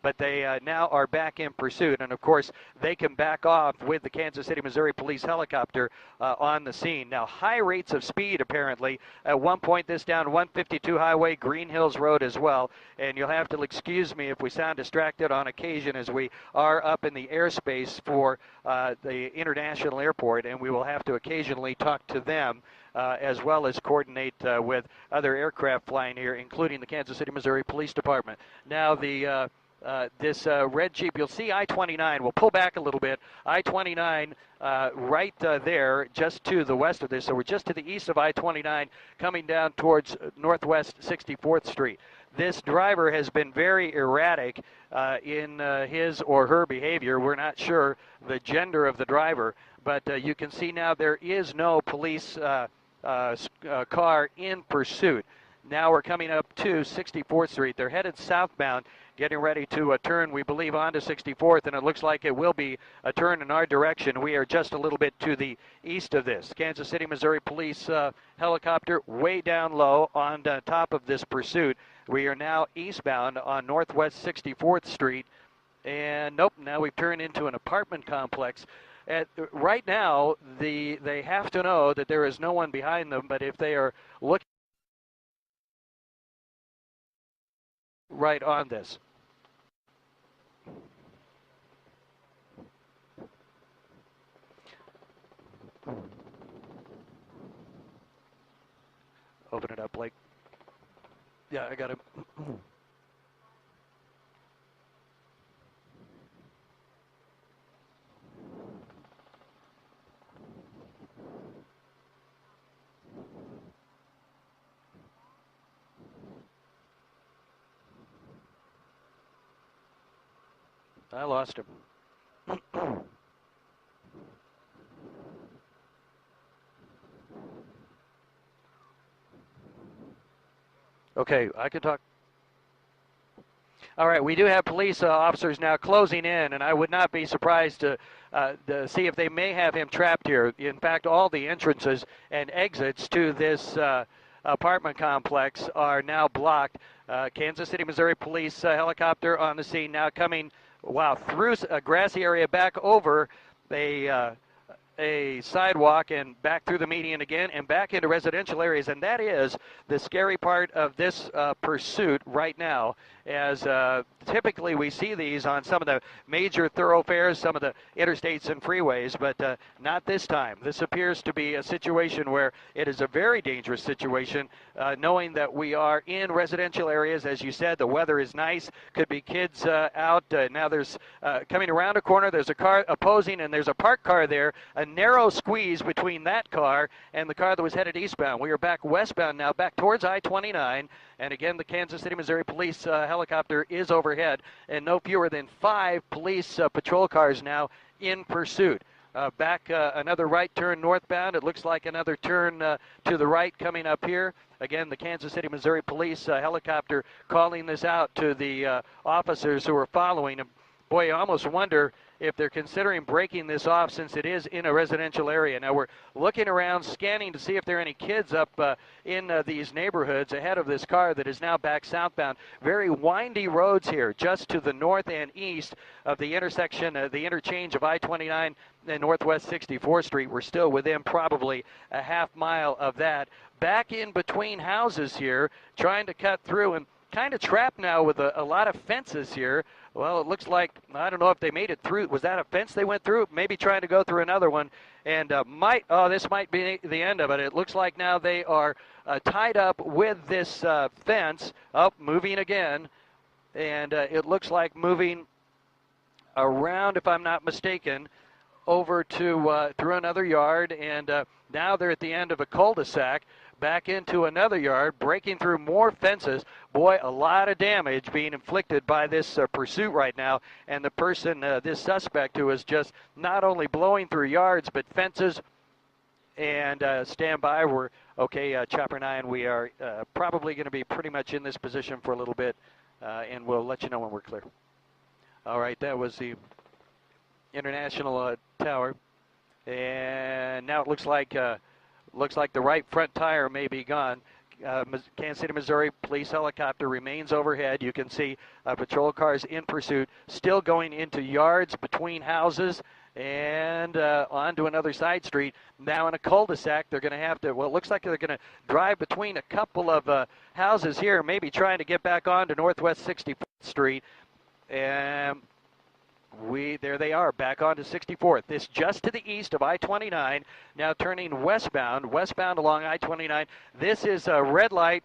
but they now are back in pursuit. And, of course, they can back off with the Kansas City, Missouri police helicopter on the scene. Now, high rates of speed, apparently. At one point, this down 152 Highway, Green Hills Road as well. And you'll have to excuse me if we sound distracted on occasion, as we are up in the airspace for the international airport, and we will have to occasionally talk to them as well as coordinate with other aircraft flying here, including the Kansas City, Missouri Police Department. Now, this red Jeep, you'll see I-29. We'll pull back a little bit. I-29 right there, just to the west of this. So we're just to the east of I-29, coming down towards Northwest 64th Street. This driver has been very erratic in his or her behavior. We're not sure the gender of the driver, but you can see now there is no police car in pursuit. Now we're coming up to 64th Street. They're headed southbound, getting ready to turn, we believe, onto 64th, and it looks like it will be a turn in our direction. We are just a little bit to the east of this. Kansas City, Missouri police helicopter way down low on top of this pursuit. We are now eastbound on Northwest 64th Street, and nope, now we've turned into an apartment complex. Right now, they have to know that there is no one behind them, but if they are looking right on this. Open it up, Blake. Yeah, I got him. I lost him. Okay, I can talk. All right, we do have police officers now closing in, and I would not be surprised to see if they may have him trapped here. In fact, all the entrances and exits to this apartment complex are now blocked. Kansas City, Missouri police helicopter on the scene now coming, through a grassy area back over a sidewalk and back through the median again and back into residential areas. And that is the scary part of this pursuit right now, as typically we see these on some of the major thoroughfares, some of the interstates and freeways, but not this time. This appears to be a situation where it is a very dangerous situation, knowing that we are in residential areas. As you said, the weather is nice, could be kids out. Now there's coming around a corner, there's a car opposing, and there's a parked car there, a narrow squeeze between that car and the car that was headed eastbound. We are back westbound now, back towards I-29, and again the Kansas City, Missouri police helicopter is overhead, and no fewer than 5 police patrol cars now in pursuit. Back another right turn northbound. It looks like another turn to the right coming up here. Again, the Kansas City, Missouri police helicopter calling this out to the officers who are following him. Boy, you almost wonder if they're considering breaking this off, since it is in a residential area. Now we're looking around, scanning to see if there are any kids up in these neighborhoods ahead of this car that is now back southbound. Very windy roads here, just to the north and east of the intersection, the interchange of I-29 and Northwest 64th Street. We're still within probably a half mile of that. Back in between houses here, trying to cut through, and kind of trapped now with a lot of fences here. Well, it looks like, I don't know if they made it through. Was that a fence they went through? Maybe trying to go through another one. And this might be the end of it. It looks like now they are tied up with this fence. Moving again. And it looks like moving around, if I'm not mistaken, over to through another yard. And now they're at the end of a cul-de-sac, back into another yard, breaking through more fences. Boy, a lot of damage being inflicted by this pursuit right now. And the person, this suspect, who is just not only blowing through yards, but fences. And stand by. We're okay, Chopper 9. We are probably going to be pretty much in this position for a little bit, and we'll let you know when we're clear. All right, that was the International Tower. And now it looks like the right front tire may be gone. Kansas City, Missouri police helicopter remains overhead. You can see patrol cars in pursuit, still going into yards between houses and onto another side street. Now in a cul-de-sac, they're going to have to, well, it looks like they're going to drive between a couple of houses here, maybe trying to get back onto Northwest 64th Street. And there they are, back onto 64th. This just to the east of I-29, now turning westbound along I-29. This is a red light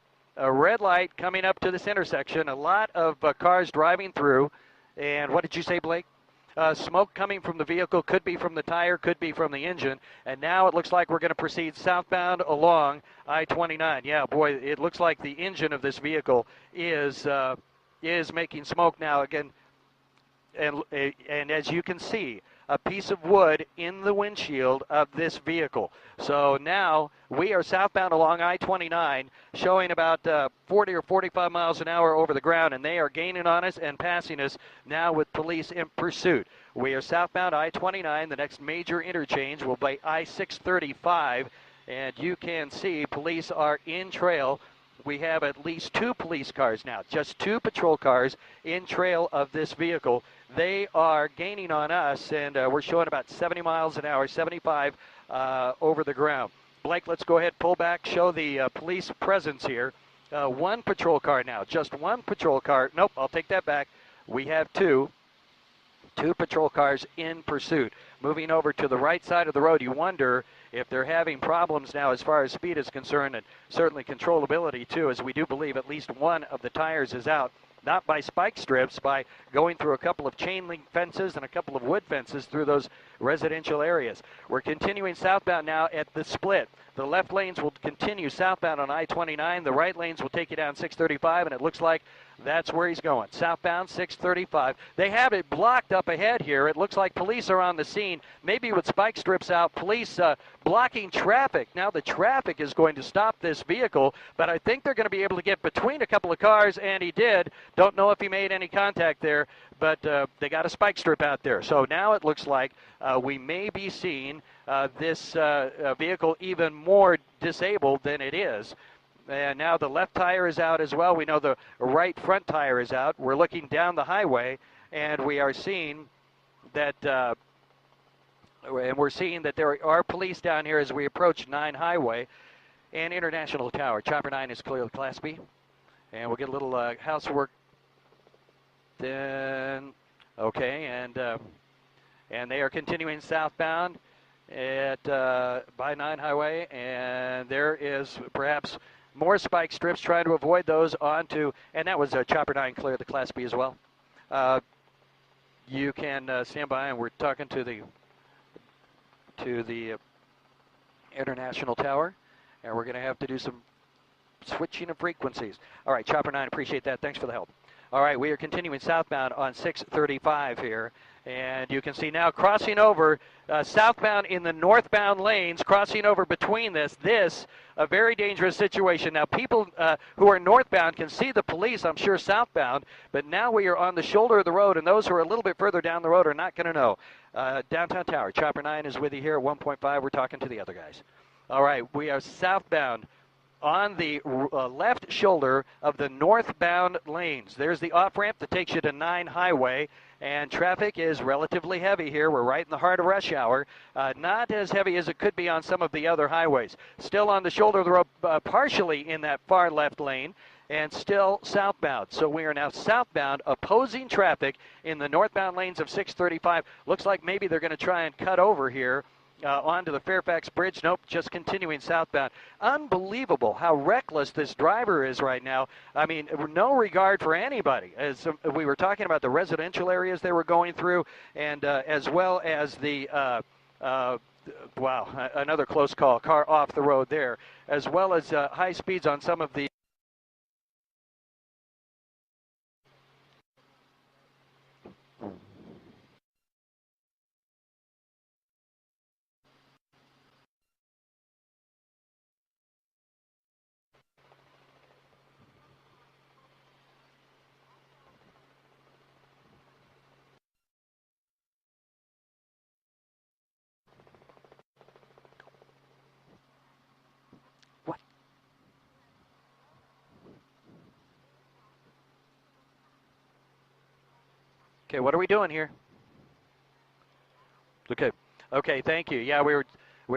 coming up to this intersection. A lot of cars driving through. And what did you say, Blake? Smoke coming from the vehicle, could be from the tire, could be from the engine. And now it looks like we're going to proceed southbound along I-29. Yeah, boy, it looks like the engine of this vehicle is making smoke now. Again, and as you can see, a piece of wood in the windshield of this vehicle. So now we are southbound along I-29, showing about 40 or 45 miles an hour over the ground, and they are gaining on us and passing us now with police in pursuit. We are southbound I-29. The next major interchange will be I-635, and you can see police are in trail. We have at least 2 police cars now, just 2 patrol cars in trail of this vehicle. They are gaining on us, and we're showing about 70 miles an hour, 75 over the ground. Blake, let's go ahead, pull back, show the police presence here. 1 patrol car now, just 1 patrol car. Nope, I'll take that back. We have 2 patrol cars in pursuit. Moving over to the right side of the road, you wonder if they're having problems now as far as speed is concerned, and certainly controllability too, as we do believe at least one of the tires is out. Not by spike strips, by going through a couple of chain link fences and a couple of wood fences through those residential areas. We're continuing southbound now at the split. The left lanes will continue southbound on I-29. The right lanes will take you down 635, and it looks like that's where he's going. Southbound 635. They have it blocked up ahead here. It looks like police are on the scene, maybe with spike strips out. Police blocking traffic. Now the traffic is going to stop this vehicle, but I think they're going to be able to get between a couple of cars, and he did. Don't know if he made any contact there, but they got a spike strip out there. So now it looks like we may be seeing this vehicle even more disabled than it is. And now the left tire is out as well. We know the right front tire is out. We're looking down the highway, and we are seeing that there are police down here as we approach 9 Highway and International Tower. Chopper 9 is clear of Class B. And we'll get a little housework then. Okay, and they are continuing southbound at by 9 Highway, and there is perhaps more spike strips, trying to avoid those onto, and that was Chopper 9 clear of the Class B as well. You can stand by, and we're talking to the International Tower, and we're going to have to do some switching of frequencies. All right, Chopper 9, appreciate that. Thanks for the help. All right, we are continuing southbound on 635 here. And you can see now crossing over southbound in the northbound lanes, crossing over between this, a very dangerous situation. Now, people who are northbound can see the police, I'm sure, southbound, but now we are on the shoulder of the road, and those who are a little bit further down the road are not going to know. Downtown Tower, Chopper 9 is with you here at 1.5. We're talking to the other guys. All right, we are southbound on the left shoulder of the northbound lanes. There's the off-ramp that takes you to 9 Highway, and traffic is relatively heavy here. We're right in the heart of rush hour. Not as heavy as it could be on some of the other highways. Still on the shoulder of the road, partially in that far left lane, and still southbound. So we are now southbound, opposing traffic in the northbound lanes of 635. Looks like maybe they're going to try and cut over here onto the Fairfax Bridge. Nope, just continuing southbound. Unbelievable how reckless this driver is right now. I mean, no regard for anybody. As we were talking about the residential areas they were going through, and as well as the, wow, another close call, car off the road there, as well as high speeds on some of the Okay, what are we doing here? Okay. Okay, thank you. Yeah, we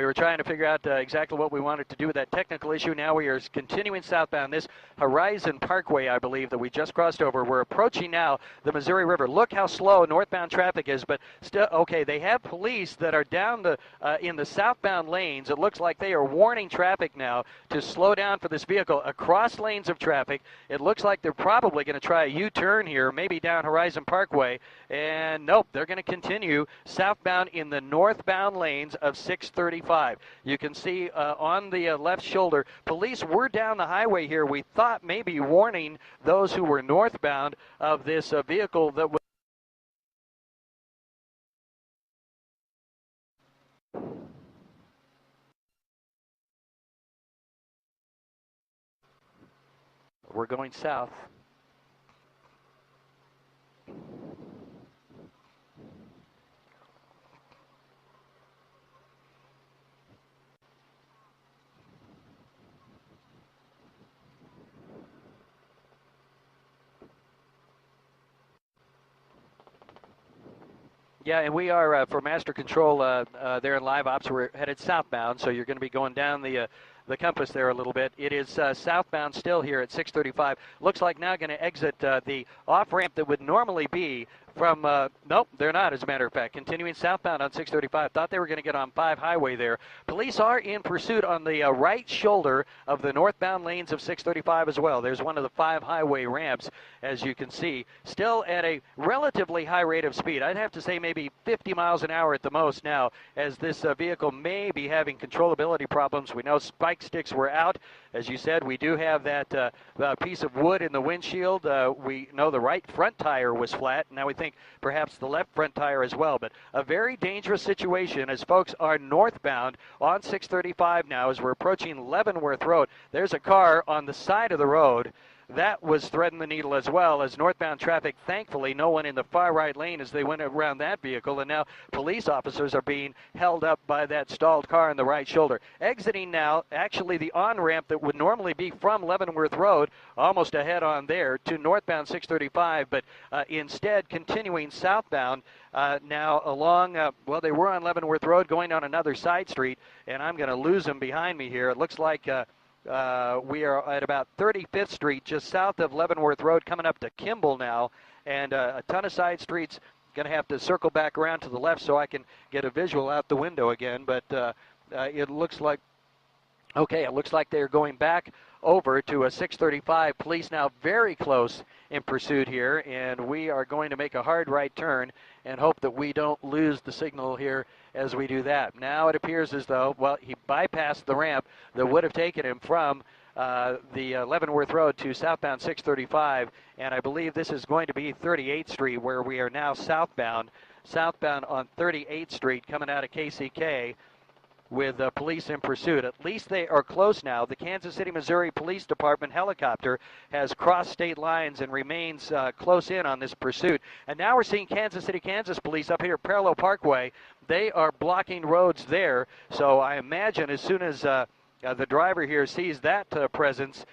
were trying to figure out exactly what we wanted to do with that technical issue. Now we are continuing southbound. This Horizon Parkway, I believe, that we just crossed over. We're approaching now the Missouri River. Look how slow northbound traffic is, but still, okay, they have police that are down the in the southbound lanes. It looks like they are warning traffic now to slow down for this vehicle across lanes of traffic. It looks like they're probably going to try a U-turn here, maybe down Horizon Parkway, and nope, they're going to continue southbound in the northbound lanes of 635. You can see on the left shoulder, police were down the highway here. We thought maybe warning those who were northbound of this vehicle that was. We're going south. Yeah, and we are for master control there in live ops. We're headed southbound, so you're going to be going down the compass there a little bit. It is southbound still here at 635. Looks like now going to exit the off ramp that would normally be from. Nope, they're not. As a matter of fact, continuing southbound on 635. Thought they were going to get on 5 highway there. Police are in pursuit on the right shoulder of the northbound lanes of 635 as well. There's one of the 5 highway ramps, as you can see, still at a relatively high rate of speed. I'd have to say maybe 50 miles an hour at the most now, as this vehicle may be having controllability problems. We know spike sticks were out. As you said, we do have that piece of wood in the windshield. We know the right front tire was flat. Now we think perhaps the left front tire as well. But a very dangerous situation as folks are northbound on 635 now as we're approaching Leavenworth Road. There's a car on the side of the road that was threading the needle as well as northbound traffic. Thankfully, no one in the far right lane as they went around that vehicle, and now police officers are being held up by that stalled car on the right shoulder. Exiting now, actually the on-ramp that would normally be from Leavenworth Road, almost ahead on there, to northbound 635, but instead continuing southbound now along, well, they were on Leavenworth Road going on another side street, and I'm going to lose them behind me here. It looks like we are at about 35th Street, just south of Leavenworth Road, coming up to Kimball now, and a ton of side streets. Going to have to circle back around to the left so I can get a visual out the window again, but it looks like, okay, it looks like they're going back over to a 635. Police now very close in pursuit here, and we are going to make a hard right turn and hope that we don't lose the signal here as we do that. Now it appears as though, well, he bypassed the ramp that would have taken him from the Leavenworth Road to southbound 635, and I believe this is going to be 38th Street where we are now southbound on 38th Street coming out of KCK with police in pursuit. At least they are close now. The Kansas City, Missouri Police Department helicopter has crossed state lines and remains close in on this pursuit. And now we're seeing Kansas City, Kansas police up here, Parallel Parkway. They are blocking roads there. So I imagine as soon as the driver here sees that presence,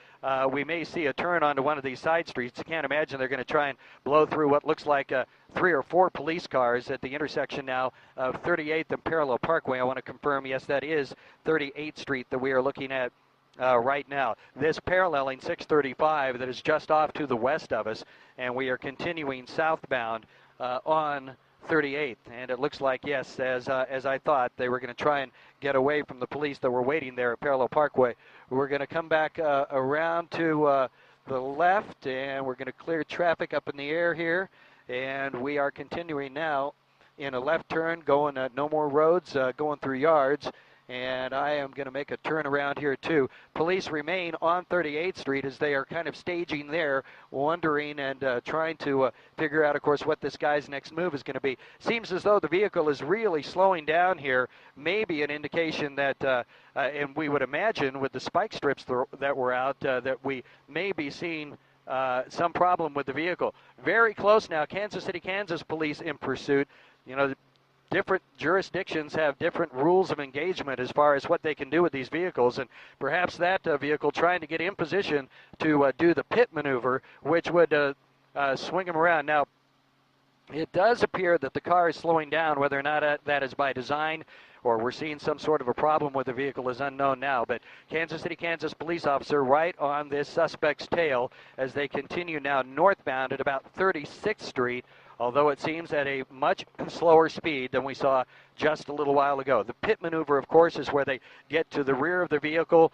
we may see a turn onto one of these side streets. I can't imagine they're going to try and blow through what looks like 3 or 4 police cars at the intersection now of 38th and Parallel Parkway. I want to confirm, yes, that is 38th Street that we are looking at right now. This paralleling 635 that is just off to the west of us, and we are continuing southbound on 38th, and it looks like, yes, as I thought, they were going to try and get away from the police that were waiting there at Parallel Parkway. We're going to come back around to the left, and we're going to clear traffic up in the air here, and we are continuing now in a left turn, going no more roads, going through yards, and I am going to make a turn around here too. Police remain on 38th Street as they are kind of staging there, wondering and trying to figure out, of course, what this guy's next move is going to be. Seems as though the vehicle is really slowing down here, maybe an indication that, and we would imagine with the spike strips that were out, that we may be seeing some problem with the vehicle. Very close now, Kansas City, Kansas police in pursuit. You know, different jurisdictions have different rules of engagement as far as what they can do with these vehicles, and perhaps that vehicle trying to get in position to do the pit maneuver, which would swing them around. Now, It does appear that the car is slowing down. Whether or not that is by design or we're seeing some sort of a problem with the vehicle is unknown now. But Kansas City, Kansas police officer right on this suspect's tail as they continue now northbound at about 36th Street, although it seems at a much slower speed than we saw just a little while ago. The pit maneuver, of course, is where they get to the rear of the vehicle,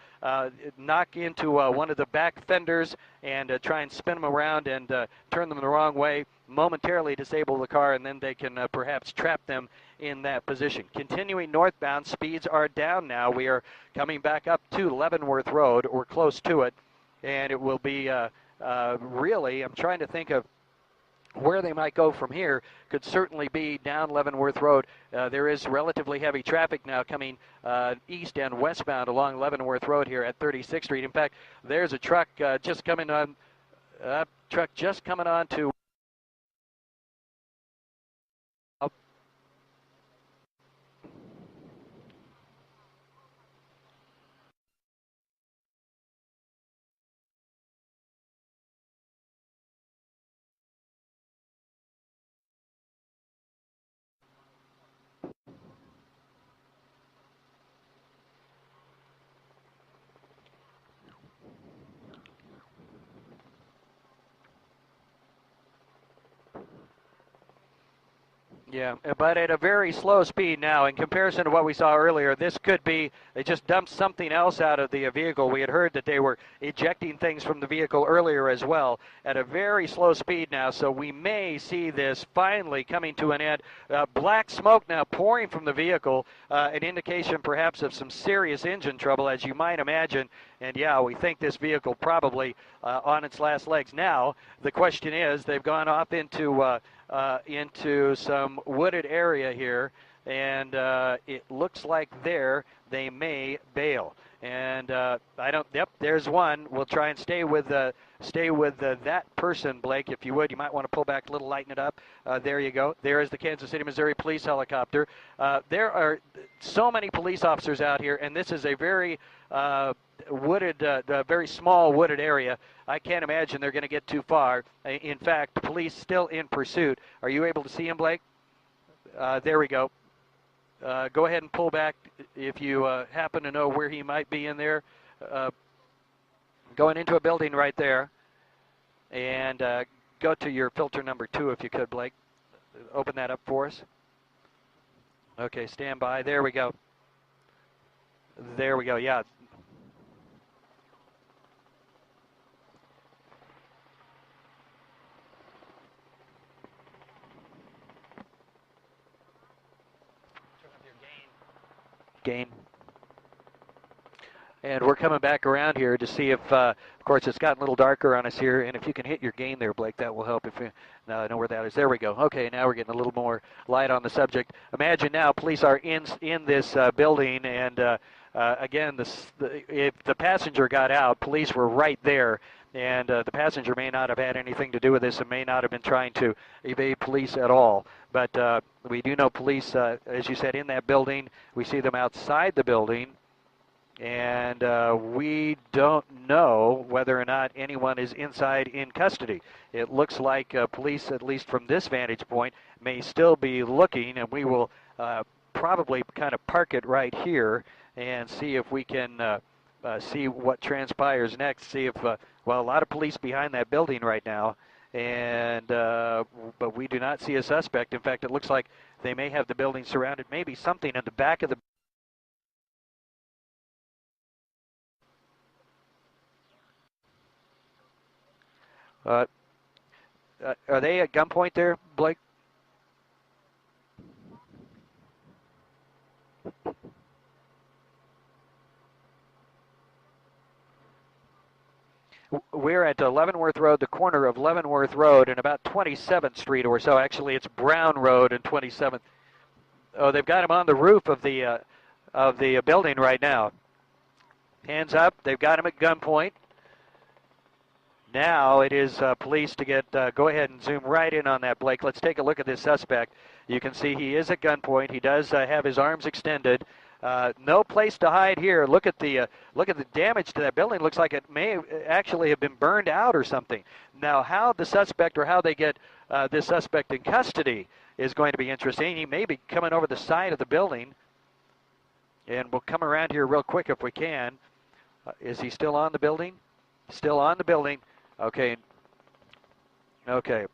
knock into one of the back fenders, and try and spin them around and turn them the wrong way, momentarily disable the car, and then they can perhaps trap them in that position. Continuing northbound, speeds are down now. We are coming back up to Leavenworth Road, or close to it, and it will be really, I'm trying to think of where they might go from here. Could certainly be down Leavenworth Road. There is relatively heavy traffic now coming east and westbound along Leavenworth Road here at 36th Street. In fact, there's a truck just coming on to Yeah, but at a very slow speed now in comparison to what we saw earlier. This could be, they just dumped something else out of the vehicle. We had heard that they were ejecting things from the vehicle earlier as well at a very slow speed now, so we may see this finally coming to an end. Black smoke now pouring from the vehicle, an indication perhaps of some serious engine trouble, as you might imagine. And yeah, we think this vehicle probably on its last legs. Now, the question is, they've gone off into some wooded area here, and it looks like there they may bail. And I don't. Yep, there's one. We'll try and stay with that person, Blake, if you would. You might want to pull back a little, lighten it up. There you go. There is the Kansas City, Missouri police helicopter. There are so many police officers out here, and this is a very wooded, very small wooded area. I can't imagine they're going to get too far. In fact, the police still in pursuit. Are you able to see him, Blake? There we go. Go ahead and pull back if you happen to know where he might be in there. Going into a building right there. And go to your filter number 2 if you could, Blake. Open that up for us. Okay, stand by. There we go. There we go, yeah. Gain. And we're coming back around here to see if, of course, it's gotten a little darker on us here, and if you can hit your gain there, Blake, that will help. If you now I know where that is. There we go. Okay, now we're getting a little more light on the subject. Imagine now police are in this building, and again, if the passenger got out, police were right there, and the passenger may not have had anything to do with this and may not have been trying to evade police at all. But we do know police, as you said, in that building. We see them outside the building. And we don't know whether or not anyone is inside in custody. It looks like police, at least from this vantage point, may still be looking, and we will probably kind of park it right here and see if we can see what transpires next. See if, well, a lot of police behind that building right now, and but we do not see a suspect. In fact, it looks like they may have the building surrounded, maybe something in the back of the are they at gunpoint there, Blake? We're at Leavenworth Road, the corner of Leavenworth Road and about 27th Street or so. Actually, it's Brown Road and 27th. Oh, they've got him on the roof of the building right now. Hands up. They've got him at gunpoint. Now it is police to get, go ahead and zoom right in on that, Blake. Let's take a look at this suspect. You can see he is at gunpoint. He does have his arms extended. No place to hide here. Look at the damage to that building. Looks like it may actually have been burned out or something. Now, how the suspect or how they get this suspect in custody is going to be interesting. He may be coming over the side of the building, and we'll come around here real quick if we can. Is he still on the building? Still on the building. Okay. Okay.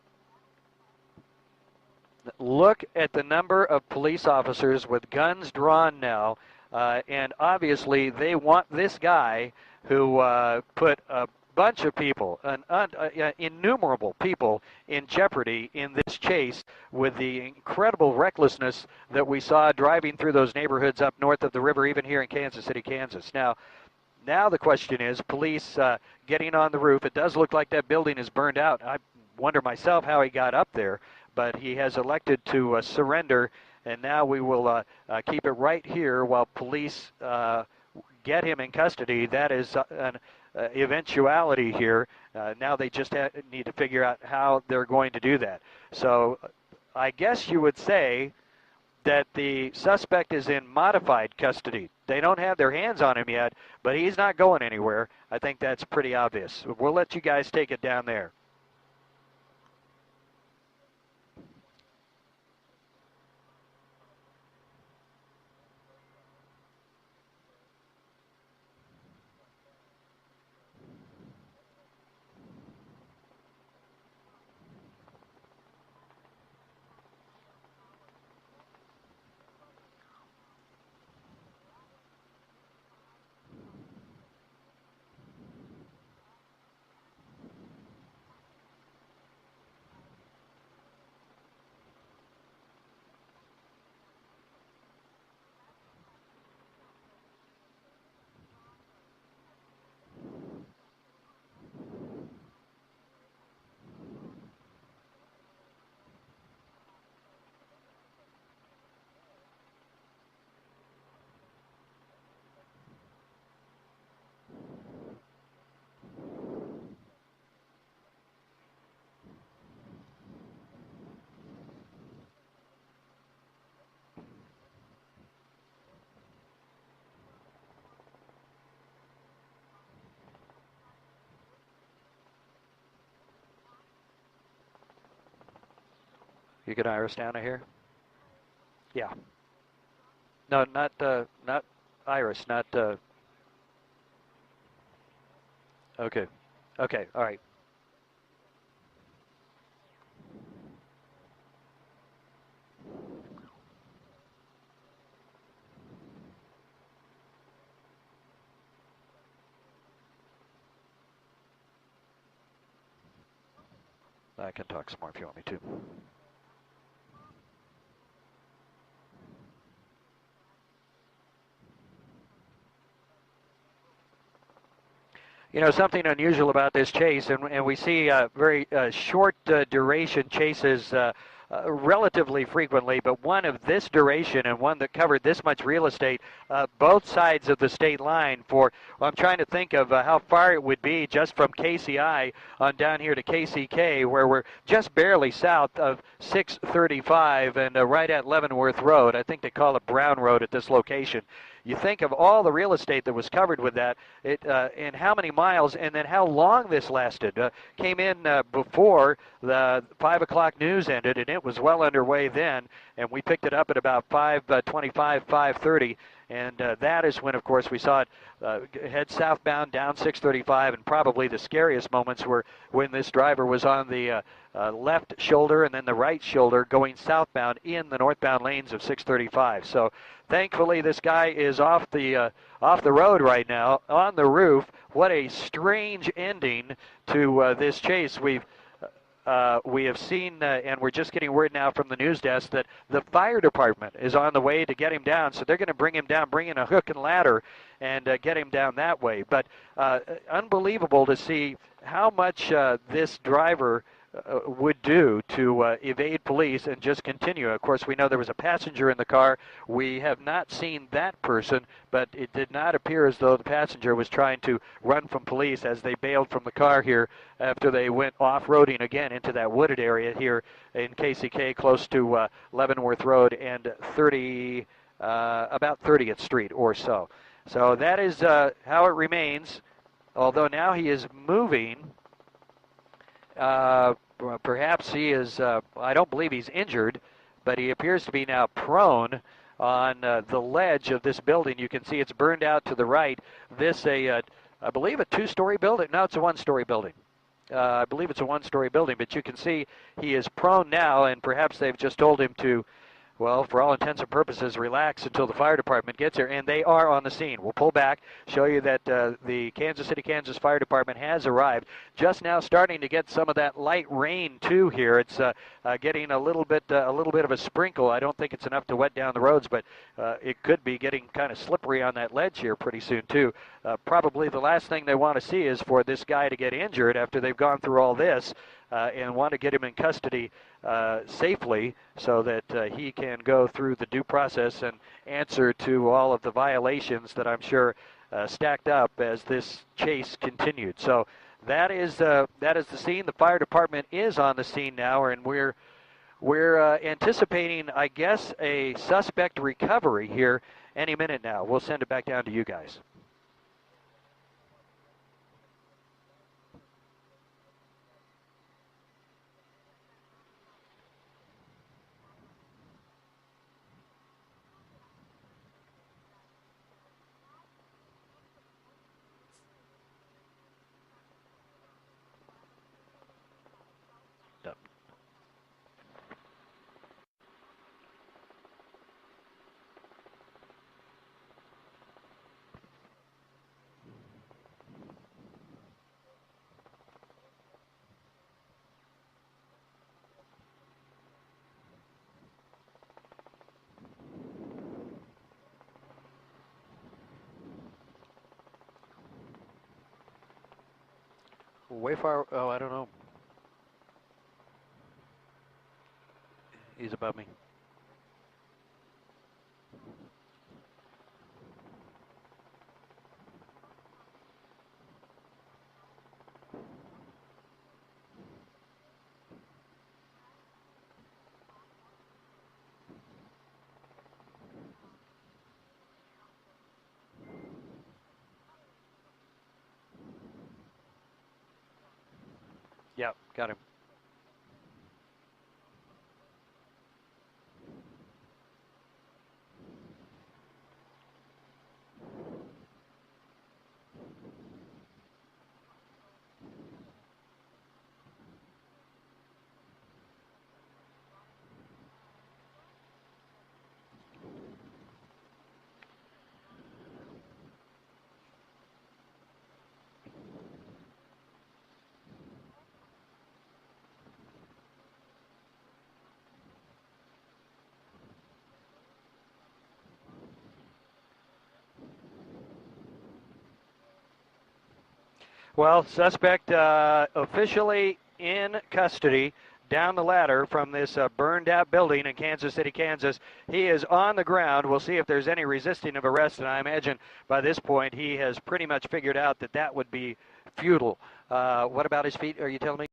Look at the number of police officers with guns drawn now, and obviously they want this guy who put a bunch of people, innumerable people, in jeopardy in this chase with the incredible recklessness that we saw driving through those neighborhoods up north of the river, even here in Kansas City, Kansas. Now the question is, police getting on the roof. It does look like that building is burned out. I wonder myself how he got up there, but he has elected to surrender, and now we will keep it right here while police get him in custody. That is an eventuality here. Now they just need to figure out how they're going to do that. So I guess you would say that the suspect is in modified custody. They don't have their hands on him yet, but he's not going anywhere. I think that's pretty obvious. We'll let you guys take it down there. You get Iris down here? Yeah. No, not Iris, not. Okay. Okay. All right. I can talk some more if you want me to. You know, something unusual about this chase, and we see very short duration chases relatively frequently, but one of this duration and one that covered this much real estate, both sides of the state line for, well, I'm trying to think of how far it would be just from KCI on down here to KCK, where we're just barely south of 635 and right at Leavenworth Road. I think they call it Brown Road at this location. You think of all the real estate that was covered with that, and how many miles, and then how long this lasted. Came in before the 5 o'clock news ended, and it was well underway then, and we picked it up at about 5:25, 5:30, and that is when, of course, we saw it head southbound down 635, and probably the scariest moments were when this driver was on the left shoulder and then the right shoulder going southbound in the northbound lanes of 635. So thankfully this guy is off the road right now on the roof. What a strange ending to this chase. We have seen, and we're just getting word now from the news desk that the fire department is on the way to get him down. So they're going to bring him down, bring in a hook and ladder, and get him down that way. But unbelievable to see how much this driver would do to evade police and just continue. Of course, we know there was a passenger in the car. We have not seen that person, but it did not appear as though the passenger was trying to run from police as they bailed from the car here after they went off-roading again into that wooded area here in KCK close to Leavenworth Road and 30 about 30th Street or so. So that is how it remains, although now he is moving. Perhaps he is, I don't believe he's injured, but he appears to be now prone on the ledge of this building. You can see it's burned out to the right. This, I believe, a two-story building. No, it's a one-story building. I believe it's a one-story building, but you can see he is prone now, and perhaps they've just told him to, well, for all intents and purposes, relax until the fire department gets here, and they are on the scene. We'll pull back, show you that the Kansas City, Kansas Fire Department has arrived. Just now starting to get some of that light rain, too, here. It's getting a little bit of a sprinkle. I don't think it's enough to wet down the roads, but it could be getting kind of slippery on that ledge here pretty soon, too. Probably the last thing they want to see is for this guy to get injured after they've gone through all this. And want to get him in custody safely so that he can go through the due process and answer to all of the violations that I'm sure stacked up as this chase continued. So that is the scene. The fire department is on the scene now, and we're anticipating, I guess, a suspect recovery here any minute now. We'll send it back down to you guys. Way far. Oh, I don't know. He's above me. Yep, got him. Well, suspect officially in custody down the ladder from this burned out building in Kansas City, Kansas. He is on the ground. We'll see if there's any resisting of arrest, and I imagine by this point he has pretty much figured out that that would be futile. What about his feet? Are you telling me?